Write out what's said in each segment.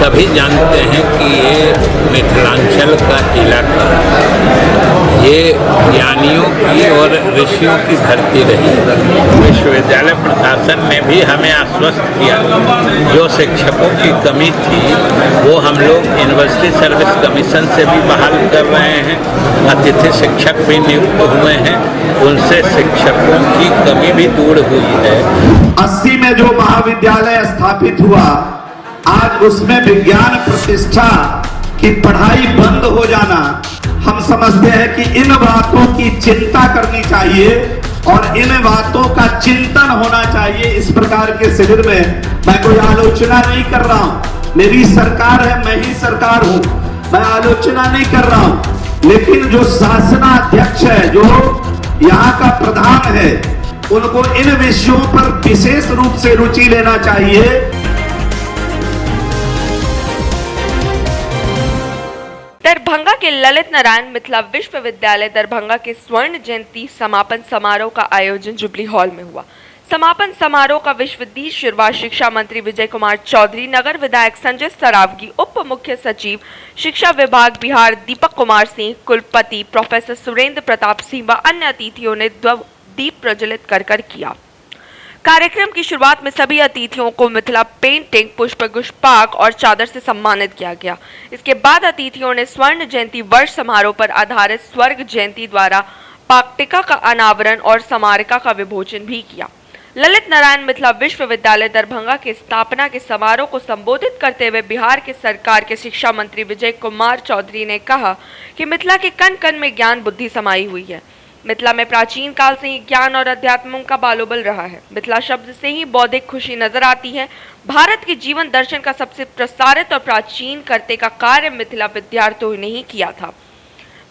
सभी जानते हैं कि ये मिथिलांचल का इलाका ये ज्ञानियों की और ऋषियों की धरती रही। विश्वविद्यालय प्रशासन ने भी हमें आश्वस्त किया, जो शिक्षकों की कमी थी वो हम लोग यूनिवर्सिटी सर्विस कमीशन से भी बहाल कर रहे हैं। अतिथि शिक्षक भी नियुक्त हुए हैं, उनसे शिक्षकों की कमी भी दूर हुई है। 80 में जो महाविद्यालय स्थापित हुआ, आज उसमें विज्ञान प्रतिष्ठा की पढ़ाई बंद हो जाना, हम समझते हैं कि इन बातों की चिंता करनी चाहिए और इन बातों का चिंतन होना चाहिए। इस प्रकार के शिविर में मैं कोई आलोचना नहीं कर रहा हूं, मेरी सरकार है, मैं ही सरकार हूं, मैं आलोचना नहीं कर रहा हूं, लेकिन जो शासनाध्यक्ष है, जो यहाँ का प्रधान है, उनको इन विषयों पर विशेष रूप से रुचि लेना चाहिए। दरभंगा के ललित नारायण मिथिला विश्वविद्यालय दरभंगा के स्वर्ण जयंती समापन समारोह का आयोजन जुबली हॉल में हुआ। समापन समारोह का विश्वविद्यालय शुरुआत शिक्षा मंत्री विजय कुमार चौधरी, नगर विधायक संजय सरावगी, उप मुख्य सचिव शिक्षा विभाग बिहार दीपक कुमार सिंह, कुलपति प्रोफेसर सुरेंद्र प्रताप सिंह व अन्य अतिथियों ने दीप प्रज्वलित कर किया। कार्यक्रम की शुरुआत में सभी अतिथियों को मिथिला पेंटिंग, पुष्पगुच्छ और चादर से सम्मानित किया गया। इसके बाद अतिथियों ने स्वर्ण जयंती वर्ष समारोह पर आधारित स्वर्ग जयंती द्वारा पाट्टिका का अनावरण और स्मारिका का विमोचन भी किया। ललित नारायण मिथिला विश्वविद्यालय दरभंगा के स्थापना के समारोह को संबोधित करते हुए बिहार के सरकार के शिक्षा मंत्री विजय कुमार चौधरी ने कहा कि मिथिला के कण कण में ज्ञान बुद्धि समाई हुई है। मिथिला में प्राचीन काल से ही ज्ञान और अध्यात्म का बालोबल रहा है। मिथिला शब्द से ही बौद्धिक खुशी नजर आती है। भारत के जीवन दर्शन का सबसे प्रसारित और प्राचीन करते का कार्य मिथिला विद्यार्थियों ने ही किया था।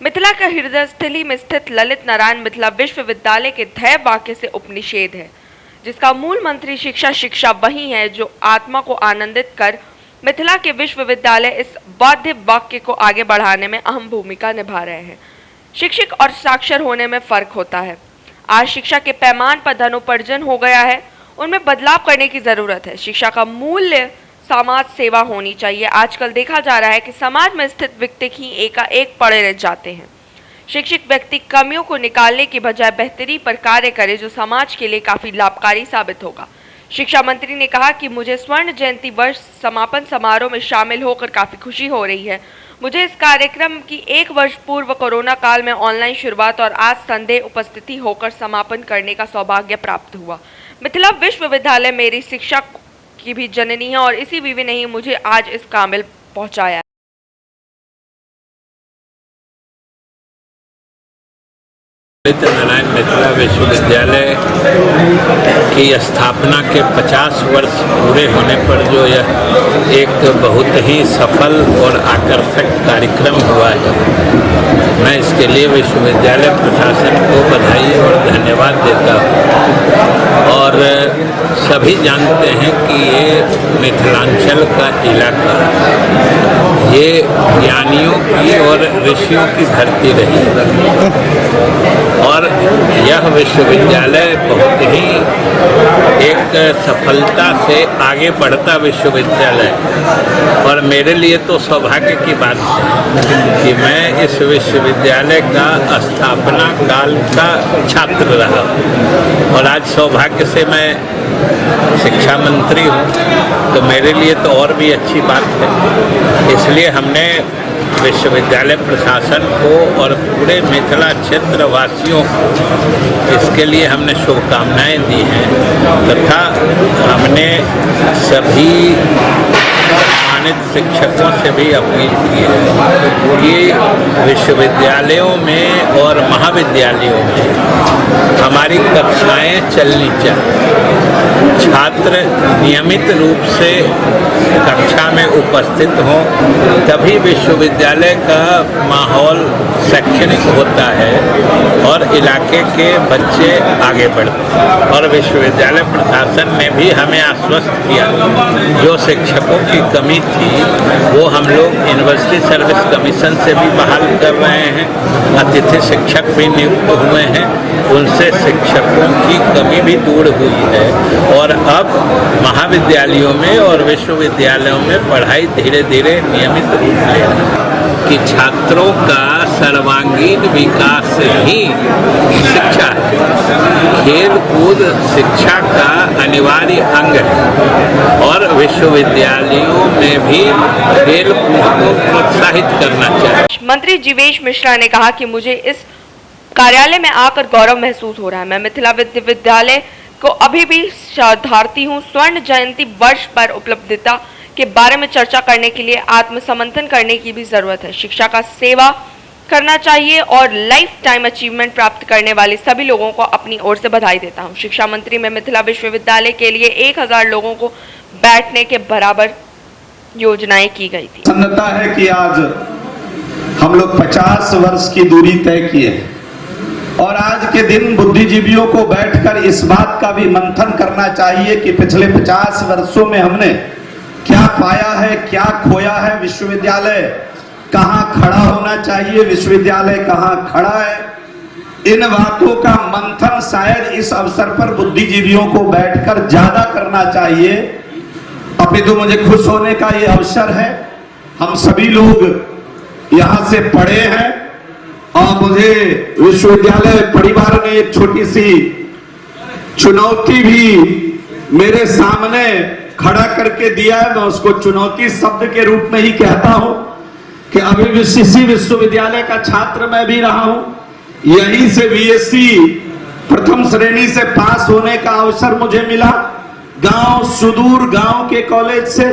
मिथिला का हृदय स्थली में स्थित ललित नारायण मिथिला विश्वविद्यालय के ध्येय वाक्य से उपनिषेध है, जिसका मूल मंत्री शिक्षा वही है जो आत्मा को आनंदित कर मिथिला के विश्वविद्यालय इस बौद्ध वाक्य को आगे बढ़ाने में अहम भूमिका निभा रहे हैं। शिक्षक और साक्षर होने में फर्क होता है। आज शिक्षा के पैमान पर धनोपार्जन हो गया है, उनमें बदलाव करने की जरूरत है। शिक्षा का मूल्य समाज सेवा होनी चाहिए। आजकल देखा जा रहा है कि समाज में स्थित व्यक्ति ही एकाएक पड़े रह जाते हैं। शिक्षित व्यक्ति कमियों को निकालने की बजाय बेहतरी पर कार्य करे, जो समाज के लिए काफी लाभकारी साबित होगा। शिक्षा मंत्री ने कहा कि मुझे स्वर्ण जयंती वर्ष समापन समारोह में शामिल होकर काफी खुशी हो रही है। मुझे इस कार्यक्रम की 1 वर्ष पूर्व कोरोना काल में ऑनलाइन शुरुआत और आज संदेह उपस्थिति होकर समापन करने का सौभाग्य प्राप्त हुआ। मिथिला विश्वविद्यालय मेरी शिक्षा की भी जननी है और इसी विवि ने ही मुझे आज इस काबिल पहुंचाया। ललित नारायण मिथिला विश्वविद्यालय की स्थापना के 50 वर्ष पूरे होने पर जो यह एक बहुत ही सफल और आकर्षक कार्यक्रम हुआ है, मैं इसके लिए विश्वविद्यालय प्रशासन को बधाई और धन्यवाद देता हूँ। और सभी जानते हैं कि ये मिथिलांचल का इलाका ये ज्ञानियों की और ऋषियों की धरती रही और यह विश्वविद्यालय बहुत ही एक सफलता से आगे बढ़ता विश्वविद्यालय, और मेरे लिए तो सौभाग्य की बात है कि मैं इस विश्वविद्यालय का स्थापना काल का छात्र रहा और आज सौभाग्य से मैं शिक्षा मंत्री हूँ, तो मेरे लिए तो और भी अच्छी बात है। इसलिए हमने विश्वविद्यालय प्रशासन को और पूरे मिथिला क्षेत्र वासियों को इसके लिए हमने शुभकामनाएं दी हैं तथा हमने सभी सम्मानित शिक्षकों से भी अपील की है कि विश्वविद्यालयों में और महाविद्यालयों में हमारी कक्षाएं चलनी चाहिए। छात्र नियमित रूप से कक्षा में उपस्थित हों, तभी विश्वविद्यालय का माहौल शैक्षणिक होता है और इलाके के बच्चे आगे बढ़ते हैं। और विश्वविद्यालय प्रशासन ने भी हमें आश्वस्त किया, जो शिक्षकों की कमी थी वो हम लोग यूनिवर्सिटी सर्विस कमीशन से भी बहाल कर रहे हैं। अतिथि शिक्षक भी नियुक्त हुए हैं, उनसे शिक्षकों की कमी भी दूर हुई है और अब महाविद्यालयों में और विश्वविद्यालयों में पढ़ाई धीरे धीरे नियमित रूप लेना कि छात्रों का सर्वांगीण विकास ही शिक्षा है। खेल कूद शिक्षा का अनिवार्य अंग है और विश्वविद्यालयों में भी खेल कूद को प्रोत्साहित करना चाहिए। मंत्री जीवेश मिश्रा ने कहा कि मुझे इस कार्यालय में आकर गौरव महसूस हो रहा है। मैं मिथिला विश्वविद्यालय को अभी भी शोधार्थी हूँ। स्वर्ण जयंती वर्ष पर उपलब्धता के बारे में चर्चा करने के लिए आत्मसमंथन करने की भी जरूरत है। शिक्षा का सेवा करना चाहिए और लाइफ टाइम अचीवमेंट प्राप्त करने वाले सभी लोगों को अपनी ओर से बधाई देता हूं। शिक्षा मंत्री में मिथिला विश्वविद्यालय के लिए 1000 लोगों को बैठने के बराबर योजनाएं की गई थी। प्रसन्नता है कि आज हम लोग 50 वर्ष की दूरी तय किए और आज के दिन बुद्धिजीवियों को बैठकर इस बात का भी मंथन करना चाहिए कि पिछले 50 वर्षों में हमने क्या पाया है, क्या खोया है, विश्वविद्यालय कहां खड़ा होना चाहिए, विश्वविद्यालय कहां खड़ा है। इन बातों का मंथन शायद इस अवसर पर बुद्धिजीवियों को बैठकर ज्यादा करना चाहिए। अभी तो मुझे खुश होने का ये अवसर है। हम सभी लोग यहां से पढ़े हैं और मुझे विश्वविद्यालय परिवार ने एक छोटी सी चुनौती भी मेरे सामने खड़ा करके दिया है। मैं उसको चुनौती शब्द के रूप में ही कहता हूं कि अभी इसी विश्वविद्यालय का छात्र मैं भी रहा हूं। यहीं से बीएससी प्रथम श्रेणी से पास होने का अवसर मुझे मिला। गांव, सुदूर गांव के कॉलेज से,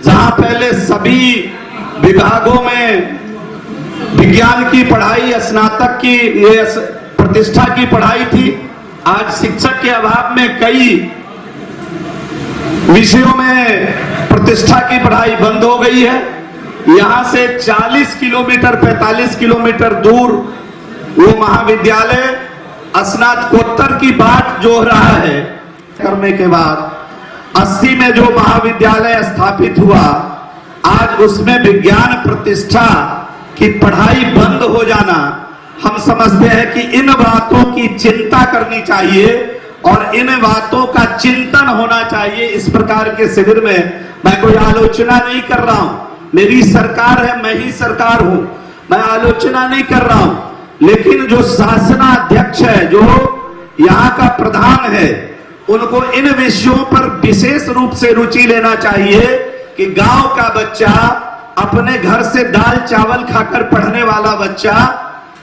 जहां पहले सभी विभागों में विज्ञान की पढ़ाई, स्नातक की, ये प्रतिष्ठा की पढ़ाई थी। आज शिक्षक के अभाव में कई विषयों में प्रतिष्ठा की पढ़ाई बंद हो गई है। यहां से 40 किलोमीटर 45 किलोमीटर दूर वो महाविद्यालय स्नातकोत्तर की बात जो रहा है। करने के बाद 80 में जो महाविद्यालय स्थापित हुआ, आज उसमें विज्ञान प्रतिष्ठा की पढ़ाई बंद हो जाना, हम समझते हैं कि इन बातों की चिंता करनी चाहिए और इन बातों का चिंतन होना चाहिए। इस प्रकार के शिविर में मैं कोई आलोचना नहीं कर रहा हूं। मेरी सरकार है, मैं ही सरकार हूं, मैं आलोचना नहीं कर रहा हूं। लेकिन जो शासनाध्यक्ष है, जो यहाँ का प्रधान है, उनको इन विषयों पर विशेष रूप से रुचि लेना चाहिए कि गांव का बच्चा, अपने घर से दाल चावल खाकर पढ़ने वाला बच्चा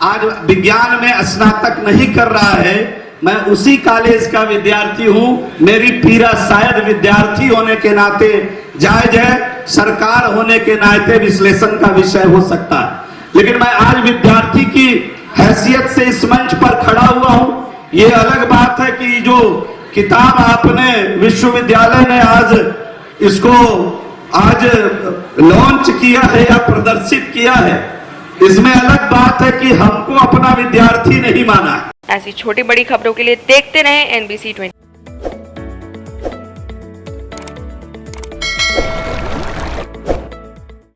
आज विज्ञान में स्नातक नहीं कर रहा है। मैं उसी कॉलेज का विद्यार्थी हूं। मेरी पीड़ा शायद विद्यार्थी होने के नाते जायज है, सरकार होने के नाते विश्लेषण का विषय हो सकता है। लेकिन मैं आज विद्यार्थी की हैसियत से इस मंच पर खड़ा हुआ हूं। ये अलग बात है कि जो किताब आपने विश्वविद्यालय ने आज इसको आज लॉन्च किया है या प्रदर्शित किया है, इसमें अलग बात है कि हमको अपना विद्यार्थी नहीं माना है। ऐसी छोटी बड़ी खबरों के लिए देखते रहें NBC 20।